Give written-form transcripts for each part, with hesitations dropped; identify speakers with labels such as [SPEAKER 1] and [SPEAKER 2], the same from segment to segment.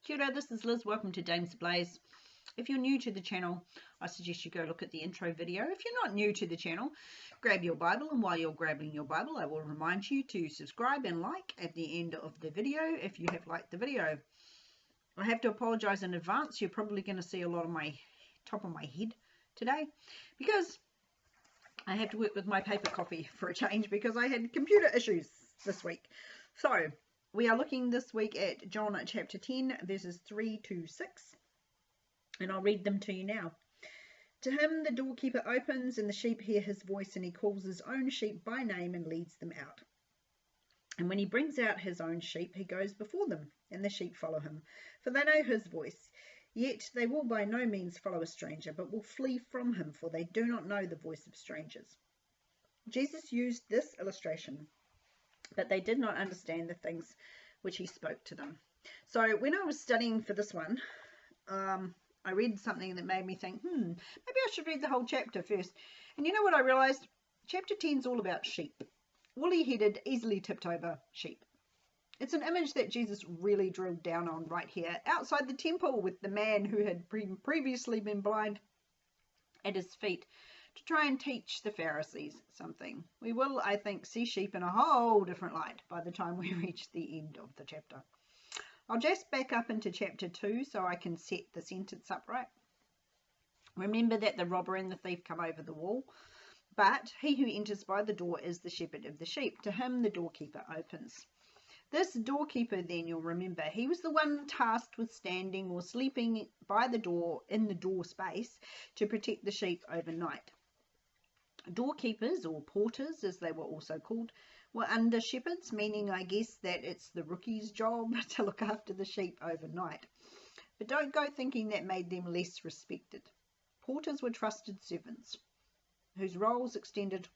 [SPEAKER 1] Kia ora, this is Liz. Welcome to Dames Blaze. If you're new to the channel, I suggest you go look at the intro video. If you're not new to the channel, grab your Bible, and while you're grabbing your Bible, I will remind you to subscribe and like at the end of the video if you have liked the video. I have to apologize in advance. You're probably going to see a lot of my top of my head today because I have to work with my paper copy for a change because I had computer issues this week. So we are looking this week at John chapter 10 verses 3 to 6, and I'll read them to you now. To him the doorkeeper opens, and the sheep hear his voice, and he calls his own sheep by name and leads them out. And when he brings out his own sheep, he goes before them, and the sheep follow him, for they know his voice. Yet they will by no means follow a stranger, but will flee from him, for they do not know the voice of strangers. Jesus used this illustration, but they did not understand the things which he spoke to them. So when I was studying for this one, I read something that made me think, maybe I should read the whole chapter first. And you know what I realized? Chapter 10 is all about sheep. Woolly-headed, easily tipped over sheep. It's an image that Jesus really drilled down on right here, outside the temple, with the man who had previously been blind at his feet, to try and teach the Pharisees something. We will, I think, see sheep in a whole different light by the time we reach the end of the chapter. I'll just back up into chapter 2 so I can set the sentence up right. Remember that the robber and the thief come over the wall, but he who enters by the door is the shepherd of the sheep. To him the doorkeeper opens. This doorkeeper, then, you'll remember, he was the one tasked with standing or sleeping by the door in the door space to protect the sheep overnight. Doorkeepers, or porters as they were also called, were under shepherds, meaning I guess that it's the rookie's job to look after the sheep overnight. But don't go thinking that made them less respected. Porters were trusted servants whose roles extended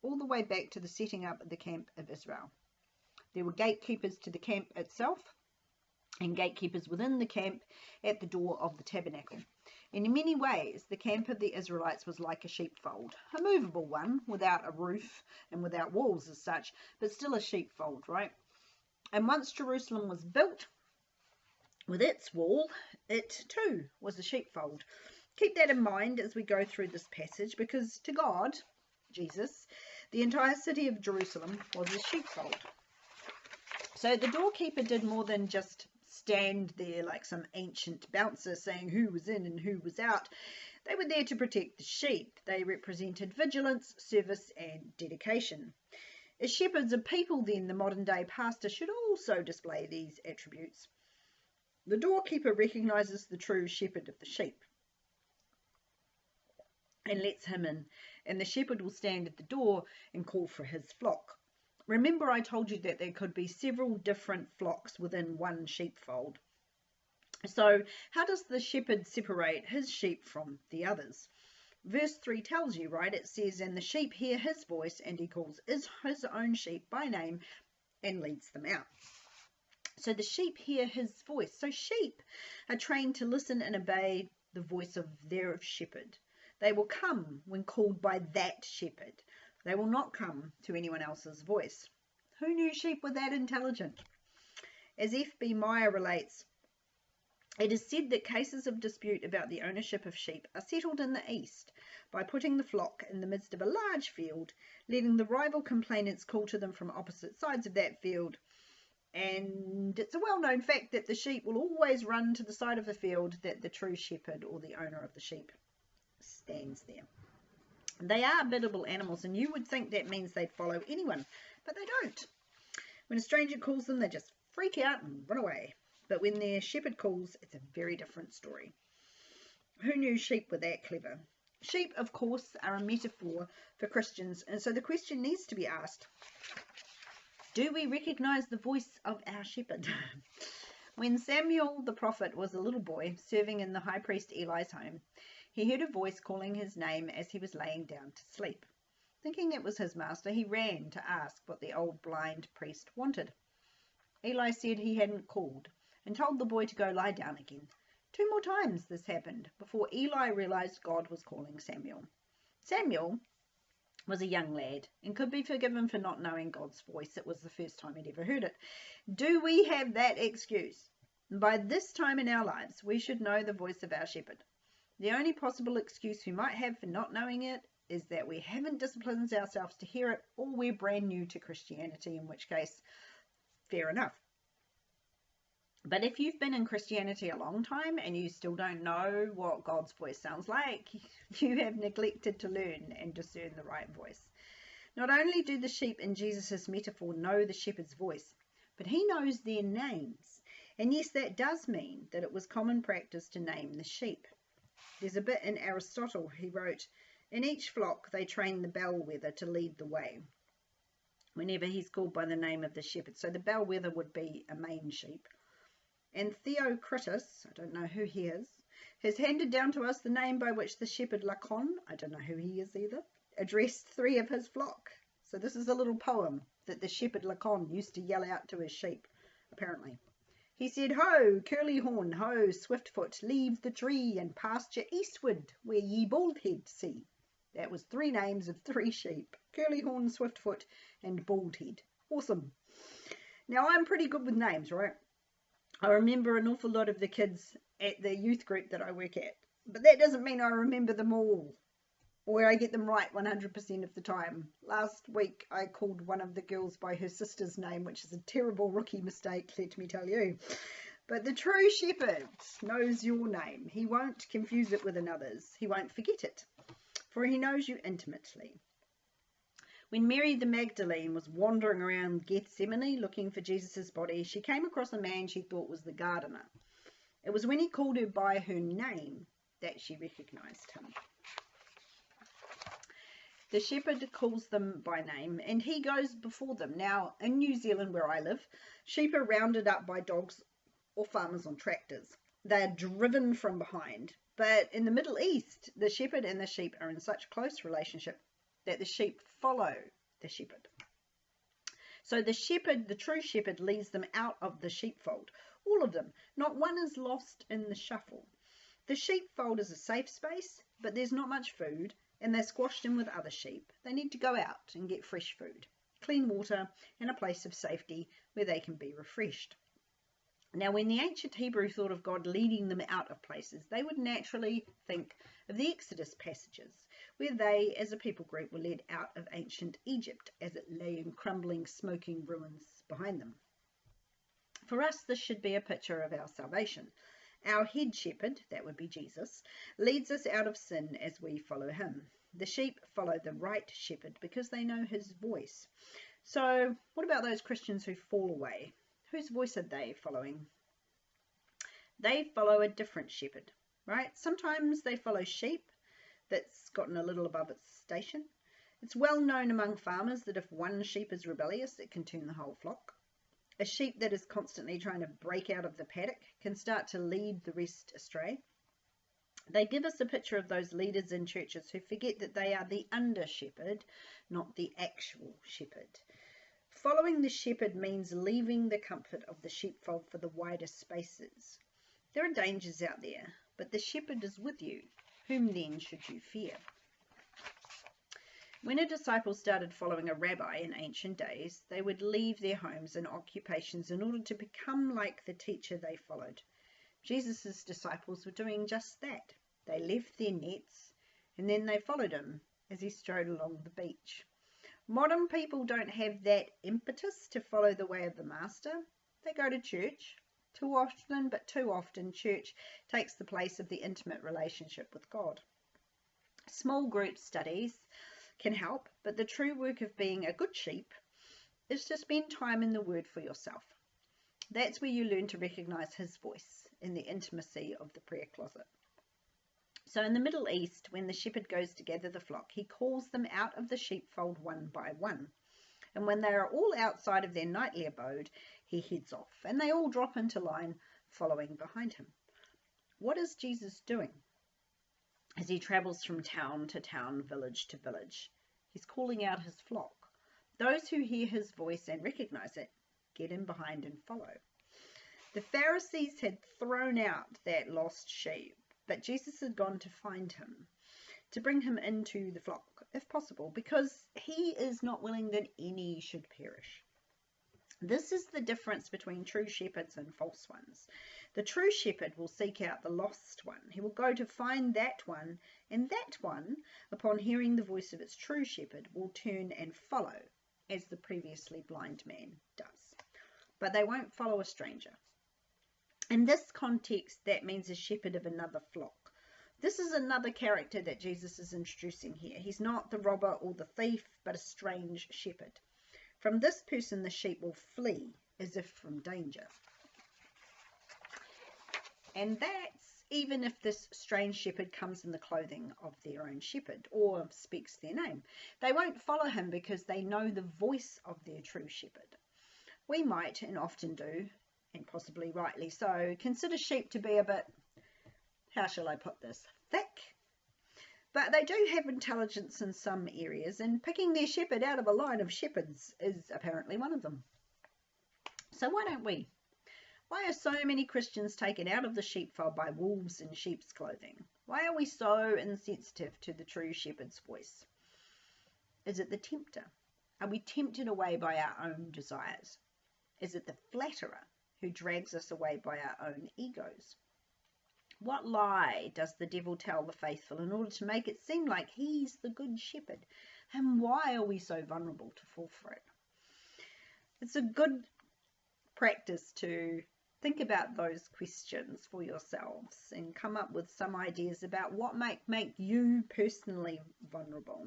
[SPEAKER 1] all the way back to the setting up of the camp of Israel. There were gatekeepers to the camp itself and gatekeepers within the camp at the door of the tabernacle. In many ways, the camp of the Israelites was like a sheepfold, a movable one, without a roof and without walls as such, but still a sheepfold, right? And once Jerusalem was built, with its wall, it too was a sheepfold. Keep that in mind as we go through this passage, because to God, Jesus, the entire city of Jerusalem was a sheepfold. So the doorkeeper did more than just stand there like some ancient bouncer saying who was in and who was out. They were there to protect the sheep. They represented vigilance, service and dedication. As shepherds of people, then, the modern day pastor should also display these attributes. The doorkeeper recognises the true shepherd of the sheep and lets him in, and the shepherd will stand at the door and call for his flock. Remember, I told you that there could be several different flocks within one sheepfold. So how does the shepherd separate his sheep from the others? Verse 3 tells you, right? It says, and the sheep hear his voice, and he calls his own sheep by name and leads them out. So the sheep hear his voice. So sheep are trained to listen and obey the voice of their shepherd. They will come when called by that shepherd. They will not come to anyone else's voice. Who knew sheep were that intelligent? As B Meyer relates, it is said that cases of dispute about the ownership of sheep are settled in the East by putting the flock in the midst of a large field, letting the rival complainants call to them from opposite sides of that field. And it's a well-known fact that the sheep will always run to the side of the field that the true shepherd or the owner of the sheep stands there. They are biddable animals, and you would think that means they'd follow anyone, but they don't. When a stranger calls them, they just freak out and run away. But when their shepherd calls, it's a very different story. Who knew sheep were that clever? Sheep, of course, are a metaphor for Christians, and so the question needs to be asked, do we recognize the voice of our shepherd? When Samuel the prophet was a little boy serving in the high priest Eli's home, he heard a voice calling his name as he was laying down to sleep. Thinking it was his master, he ran to ask what the old blind priest wanted. Eli said he hadn't called and told the boy to go lie down again. 2 more times this happened before Eli realized God was calling Samuel. Samuel was a young lad and could be forgiven for not knowing God's voice. It was the first time he'd ever heard it. Do we have that excuse? By this time in our lives, we should know the voice of our shepherd. The only possible excuse we might have for not knowing it is that we haven't disciplined ourselves to hear it, or we're brand new to Christianity, in which case, fair enough. But if you've been in Christianity a long time and you still don't know what God's voice sounds like, you have neglected to learn and discern the right voice. Not only do the sheep in Jesus' metaphor know the shepherd's voice, but he knows their names. And yes, that does mean that it was common practice to name the sheep. There's a bit in Aristotle. He wrote, in each flock they train the bellwether to lead the way, whenever he's called by the name of the shepherd. So the bellwether would be a main sheep. And Theocritus, I don't know who he is, has handed down to us the name by which the shepherd Lexicon, I don't know who he is either, addressed 3 of his flock. So this is a little poem that the shepherd Lexicon used to yell out to his sheep, apparently. He said, ho, curly-horn, ho, swiftfoot, leave the tree and pasture eastward, where ye baldhead see. That was 3 names of 3 sheep, curly-horn, swiftfoot, and baldhead. Awesome. Now, I'm pretty good with names, right? I remember an awful lot of the kids at the youth group that I work at, but that doesn't mean I remember them all, or I get them right 100% of the time. Last week I called one of the girls by her sister's name, which is a terrible rookie mistake, let me tell you. But the true shepherd knows your name. He won't confuse it with another's. He won't forget it, for he knows you intimately. When Mary the Magdalene was wandering around Gethsemane looking for Jesus' body, she came across a man she thought was the gardener. It was when he called her by her name that she recognized him. The shepherd calls them by name, and he goes before them. Now, in New Zealand, where I live, sheep are rounded up by dogs or farmers on tractors. They are driven from behind. But in the Middle East, the shepherd and the sheep are in such close relationship that the sheep follow the shepherd. So the shepherd, the true shepherd, leads them out of the sheepfold. All of them. Not one is lost in the shuffle. The sheepfold is a safe space, but there's not much food, and they're squashed in with other sheep. They need to go out and get fresh food, clean water, and a place of safety where they can be refreshed. Now, when the ancient Hebrew thought of God leading them out of places, they would naturally think of the Exodus passages, where they, as a people group, were led out of ancient Egypt as it lay in crumbling, smoking ruins behind them. For us, this should be a picture of our salvation. Our head shepherd, that would be Jesus, leads us out of sin as we follow him. The sheep follow the right shepherd because they know his voice. So what about those Christians who fall away? Whose voice are they following? They follow a different shepherd, right? Sometimes they follow sheep that's gotten a little above its station. It's well known among farmers that if one sheep is rebellious, it can turn the whole flock. A sheep that is constantly trying to break out of the paddock can start to lead the rest astray. They give us a picture of those leaders in churches who forget that they are the under shepherd, not the actual shepherd. Following the shepherd means leaving the comfort of the sheepfold for the wider spaces. There are dangers out there, but the shepherd is with you. Whom then should you fear? When a disciple started following a rabbi in ancient days, they would leave their homes and occupations in order to become like the teacher they followed. Jesus' disciples were doing just that. They left their nets and then they followed him as he strode along the beach. Modern people don't have that impetus to follow the way of the master. They go to church too often church takes the place of the intimate relationship with God. Small group studies can help, but the true work of being a good sheep is to spend time in the Word for yourself. That's where you learn to recognize his voice in the intimacy of the prayer closet. So in the Middle East, when the shepherd goes to gather the flock, he calls them out of the sheepfold one by one. And when they are all outside of their nightly abode, he heads off, and they all drop into line, following behind him. What is Jesus doing as he travels from town to town, village to village? He's calling out his flock. Those who hear his voice and recognize it, get in behind and follow. The Pharisees had thrown out that lost sheep, but Jesus had gone to find him, to bring him into the flock, if possible, because he is not willing that any should perish. This is the difference between true shepherds and false ones. The true shepherd will seek out the lost one. He will go to find that one, and that one, upon hearing the voice of its true shepherd, will turn and follow, as the previously blind man does. But they won't follow a stranger. In this context, that means a shepherd of another flock. This is another character that Jesus is introducing here. He's not the robber or the thief, but a strange shepherd. From this person, the sheep will flee as if from danger. And that's even if this strange shepherd comes in the clothing of their own shepherd or speaks their name. They won't follow him because they know the voice of their true shepherd. We might, and often do, and possibly rightly so, consider sheep to be a bit, how shall I put this, thick. But they do have intelligence in some areas, and picking their shepherd out of a line of shepherds is apparently one of them. So why don't we? Why are so many Christians taken out of the sheepfold by wolves in sheep's clothing? Why are we so insensitive to the true shepherd's voice? Is it the tempter? Are we tempted away by our own desires? Is it the flatterer who drags us away by our own egos? What lie does the devil tell the faithful in order to make it seem like he's the good shepherd? And why are we so vulnerable to fall for it? It's a good practice to think about those questions for yourselves and come up with some ideas about what might make you personally vulnerable.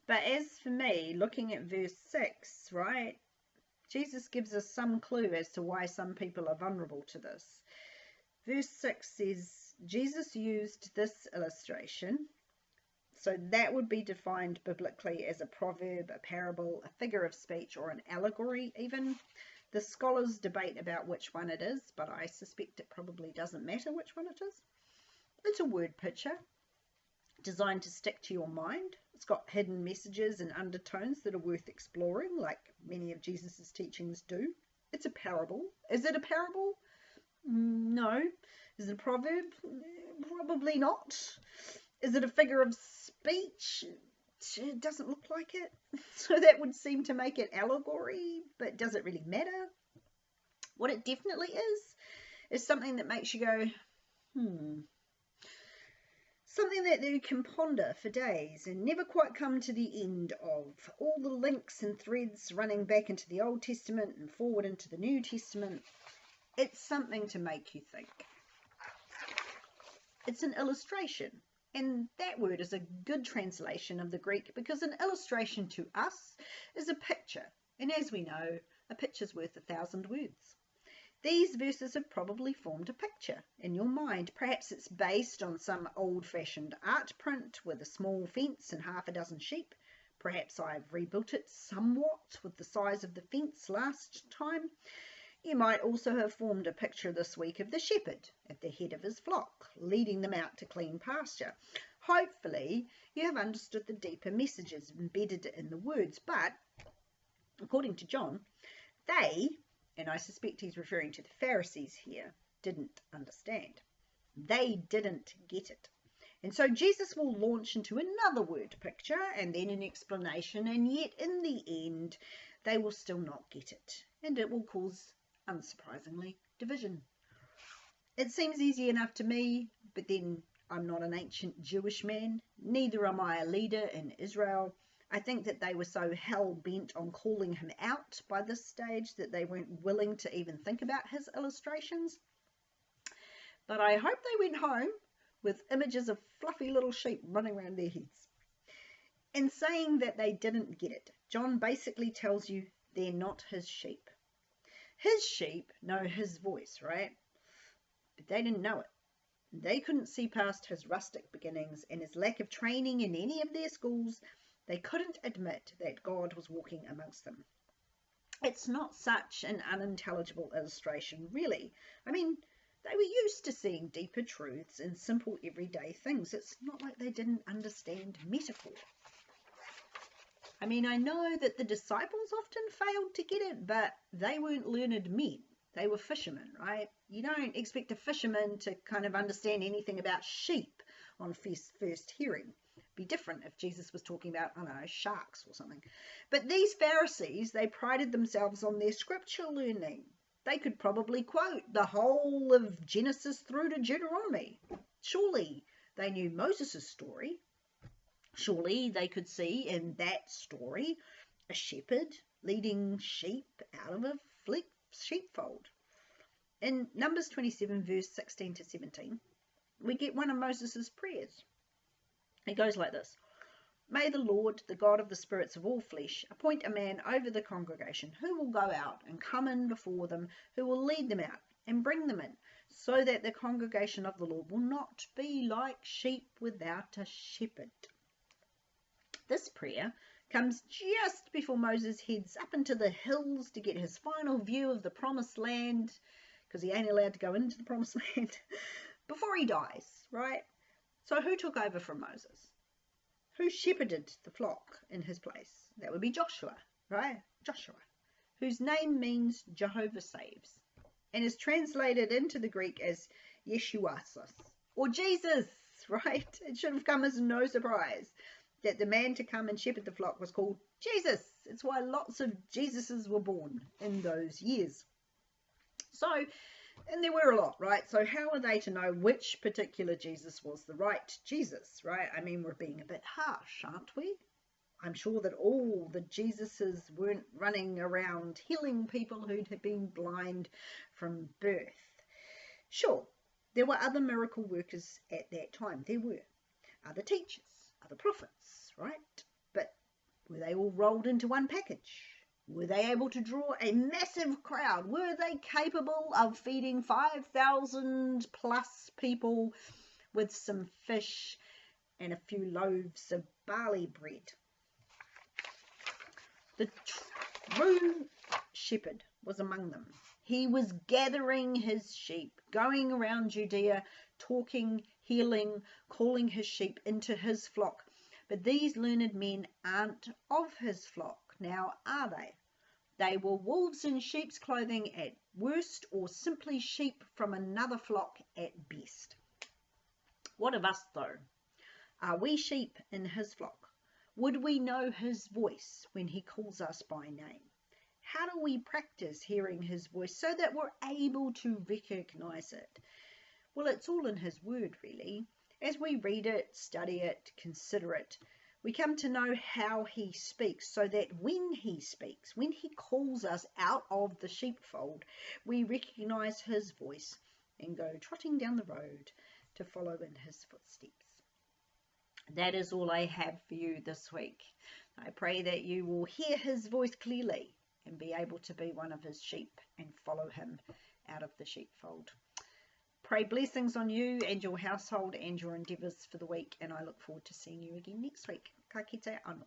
[SPEAKER 1] But as for me, looking at verse 6, right, Jesus gives us some clue as to why some people are vulnerable to this. Verse 6 says, Jesus used this illustration. So that would be defined biblically as a proverb, a parable, a figure of speech, or an allegory even. The scholars debate about which one it is, but I suspect it probably doesn't matter which one it is. It's a word picture designed to stick to your mind. It's got hidden messages and undertones that are worth exploring, like many of Jesus's teachings do. It's a parable. Is it a parable? No. Is it a proverb? Probably not. Is it a figure of speech? It doesn't look like it. So that would seem to make it allegory, but does it really matter? What it definitely is something that makes you go, Something that you can ponder for days and never quite come to the end of. All the links and threads running back into the Old Testament and forward into the New Testament. It's something to make you think. It's an illustration. And that word is a good translation of the Greek because an illustration to us is a picture. And as we know, a picture's worth 1,000 words. These verses have probably formed a picture in your mind. Perhaps it's based on some old-fashioned art print with a small fence and half a dozen sheep. Perhaps I've rebuilt it somewhat with the size of the fence last time. You might also have formed a picture this week of the shepherd at the head of his flock, leading them out to clean pasture. Hopefully, you have understood the deeper messages embedded in the words, but according to John, they, and I suspect he's referring to the Pharisees here, didn't understand. They didn't get it. And so Jesus will launch into another word picture and then an explanation, and yet in the end, they will still not get it. And it will cause, unsurprisingly, division. It seems easy enough to me, but then I'm not an ancient Jewish man. Neither am I a leader in Israel. I think that they were so hell-bent on calling him out by this stage that they weren't willing to even think about his illustrations. But I hope they went home with images of fluffy little sheep running around their heads. In saying that they didn't get it, John basically tells you they're not his sheep. His sheep know his voice, right? But they didn't know it. They couldn't see past his rustic beginnings and his lack of training in any of their schools. They couldn't admit that God was walking amongst them. It's not such an unintelligible illustration, really. I mean, they were used to seeing deeper truths in simple everyday things. It's not like they didn't understand metaphor. I mean, I know that the disciples often failed to get it, but they weren't learned men. They were fishermen, right? You don't expect a fisherman to kind of understand anything about sheep on first hearing. Be different if Jesus was talking about, I don't know, sharks or something. But these Pharisees, they prided themselves on their scripture learning. They could probably quote the whole of Genesis through to Deuteronomy. Surely they knew Moses' story. Surely they could see in that story a shepherd leading sheep out of a sheepfold. In Numbers 27, verse 16 to 17, we get one of Moses' prayers. It goes like this. May the Lord, the God of the spirits of all flesh, appoint a man over the congregation who will go out and come in before them, who will lead them out and bring them in, so that the congregation of the Lord will not be like sheep without a shepherd. This prayer comes just before Moses heads up into the hills to get his final view of the promised land, because he ain't allowed to go into the promised land, before he dies, right? So who took over from Moses? Who shepherded the flock in his place? That would be Joshua, right? Joshua, whose name means Jehovah saves, and is translated into the Greek as Yeshuasos, or Jesus, right? It should have come as no surprise that the man to come and shepherd the flock was called Jesus. It's why lots of Jesuses were born in those years. So, and there were a lot, right? So how are they to know which particular Jesus was the right Jesus, right? I mean, we're being a bit harsh, aren't we? I'm sure that all the Jesuses weren't running around healing people who'd have been blind from birth. Sure, there were other miracle workers at that time. There were other teachers, other prophets, right? But were they all rolled into one package? Were they able to draw a massive crowd? Were they capable of feeding 5,000 plus people with some fish and a few loaves of barley bread? The true shepherd was among them. He was gathering his sheep, going around Judea, talking, healing, calling his sheep into his flock. But these learned men aren't of his flock, now are they? They were wolves in sheep's clothing at worst, or simply sheep from another flock at best. What of us, though? Are we sheep in his flock? Would we know his voice when he calls us by name? How do we practice hearing his voice so that we're able to recognize it? Well, it's all in his word, really. As we read it, study it, consider it, we come to know how he speaks, so that when he speaks, when he calls us out of the sheepfold, we recognize his voice and go trotting down the road to follow in his footsteps. That is all I have for you this week. I pray that you will hear his voice clearly and be able to be one of his sheep and follow him out of the sheepfold. Pray blessings on you and your household and your endeavours for the week, and I look forward to seeing you again next week. Ka kite anō.